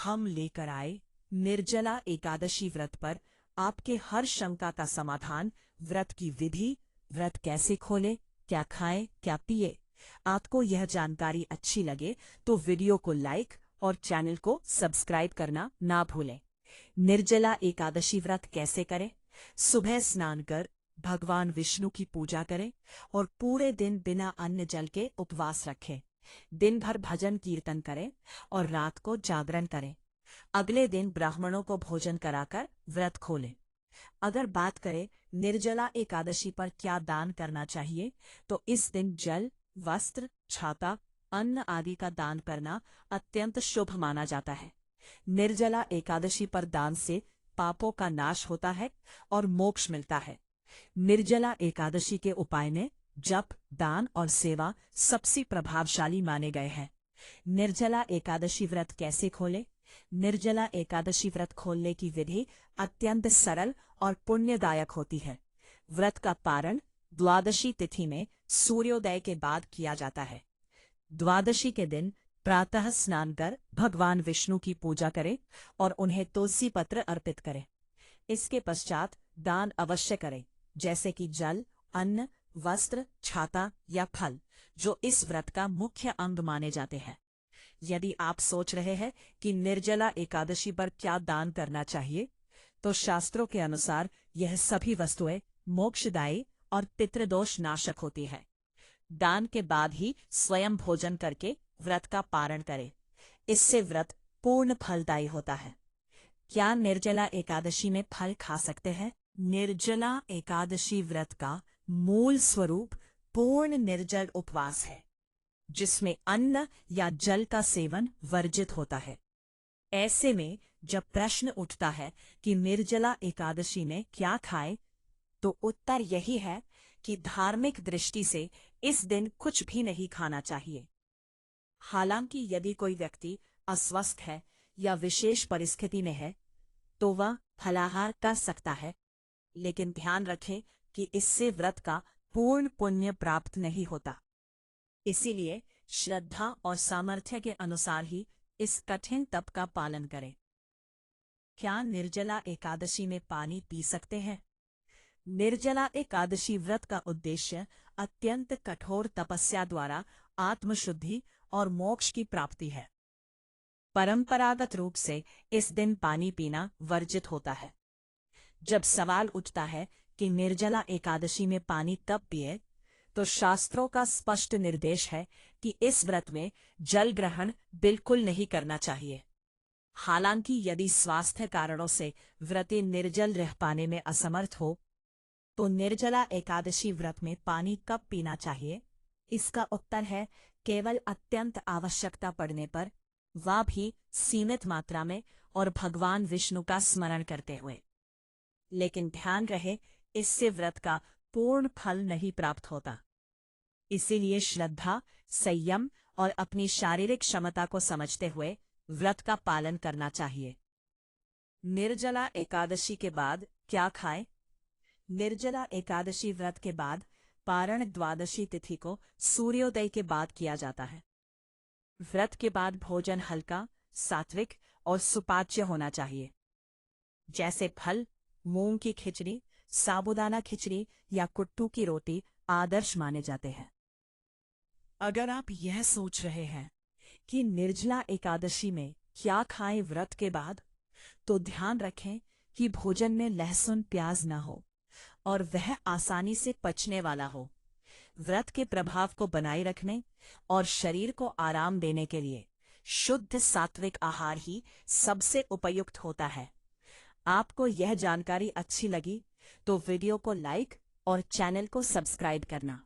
हम लेकर आए निर्जला एकादशी व्रत पर आपके हर शंका का समाधान। व्रत की विधि, व्रत कैसे खोले, क्या खाएं, क्या पिए। आपको यह जानकारी अच्छी लगे तो वीडियो को लाइक और चैनल को सब्सक्राइब करना ना भूलें। निर्जला एकादशी व्रत कैसे करें? सुबह स्नान कर भगवान विष्णु की पूजा करें और पूरे दिन बिना अन्न जल के उपवास रखें। दिन भर भजन कीर्तन करें और रात को जागरण करें। अगले दिन ब्राह्मणों को भोजन कराकर व्रत खोलें। अगर बात करें निर्जला एकादशी पर क्या दान करना चाहिए, तो इस दिन जल, वस्त्र, छाता, अन्न आदि का दान करना अत्यंत शुभ माना जाता है। निर्जला एकादशी पर दान से पापों का नाश होता है और मोक्ष मिलता है। निर्जला एकादशी के उपाय में जप, दान और सेवा सबसे प्रभावशाली माने गए हैं। निर्जला एकादशी व्रत कैसे खोले? निर्जला एकादशी व्रत खोलने की विधि अत्यंत सरल और पुण्यदायक होती है। व्रत का पारण द्वादशी तिथि में सूर्योदय के बाद किया जाता है। द्वादशी के दिन प्रातः स्नान कर भगवान विष्णु की पूजा करें और उन्हें तुलसी पत्र अर्पित करें। इसके पश्चात दान अवश्य करें, जैसे कि जल, अन्न, वस्त्र, छाता या फल, जो इस व्रत का मुख्य अंग माने जाते हैं। यदि आप सोच रहे हैं कि निर्जला एकादशी पर क्या दान करना चाहिए, तो शास्त्रों के अनुसार यह सभी वस्तुएं मोक्षदायी और पितृदोष नाशक होती है। दान के बाद ही स्वयं भोजन करके व्रत का पारण करें। इससे व्रत पूर्ण फलदायी होता है। क्या निर्जला एकादशी में फल खा सकते हैं? निर्जला एकादशी व्रत का मूल स्वरूप पूर्ण निर्जल उपवास है, जिसमें अन्न या जल का सेवन वर्जित होता है। ऐसे में जब प्रश्न उठता है कि निर्जला एकादशी में क्या खाएं, तो उत्तर यही है कि धार्मिक दृष्टि से इस दिन कुछ भी नहीं खाना चाहिए। हालांकि यदि कोई व्यक्ति अस्वस्थ है या विशेष परिस्थिति में है, तो वह फलाहार कर सकता है, लेकिन ध्यान रखें कि इससे व्रत का पूर्ण पुण्य प्राप्त नहीं होता। इसीलिए श्रद्धा और सामर्थ्य के अनुसार ही इस कठिन तप का पालन करें। क्या निर्जला एकादशी में पानी पी सकते हैं? निर्जला एकादशी व्रत का उद्देश्य अत्यंत कठोर तपस्या द्वारा आत्मशुद्धि और मोक्ष की प्राप्ति है। परंपरागत रूप से इस दिन पानी पीना वर्जित होता है। जब सवाल उठता है कि निर्जला एकादशी में पानी कब पिए, तो शास्त्रों का स्पष्ट निर्देश है कि इस व्रत में जल ग्रहण बिल्कुल नहीं करना चाहिए। हालांकि यदि स्वास्थ्य कारणों से व्रती निर्जल रह पाने में असमर्थ हो, तो निर्जला एकादशी व्रत में पानी कब पीना चाहिए? इसका उत्तर है केवल अत्यंत आवश्यकता पड़ने पर, वह भी सीमित मात्रा में और भगवान विष्णु का स्मरण करते हुए। लेकिन ध्यान रहे, इससे व्रत का पूर्ण फल नहीं प्राप्त होता। इसीलिए श्रद्धा, संयम और अपनी शारीरिक क्षमता को समझते हुए व्रत का पालन करना चाहिए। निर्जला एकादशी के बाद क्या खाएं? निर्जला एकादशी व्रत के बाद पारण द्वादशी तिथि को सूर्योदय के बाद किया जाता है। व्रत के बाद भोजन हल्का, सात्विक और सुपाच्य होना चाहिए, जैसे फल, मूंग की खिचड़ी, साबूदाना खिचड़ी या कुट्टू की रोटी आदर्श माने जाते हैं। अगर आप यह सोच रहे हैं कि निर्जला एकादशी में क्या खाएं व्रत के बाद, तो ध्यान रखें कि भोजन में लहसुन, प्याज न हो और वह आसानी से पचने वाला हो। व्रत के प्रभाव को बनाए रखने और शरीर को आराम देने के लिए शुद्ध सात्विक आहार ही सबसे उपयुक्त होता है। आपको यह जानकारी अच्छी लगी तो वीडियो को लाइक और चैनल को सब्सक्राइब करना।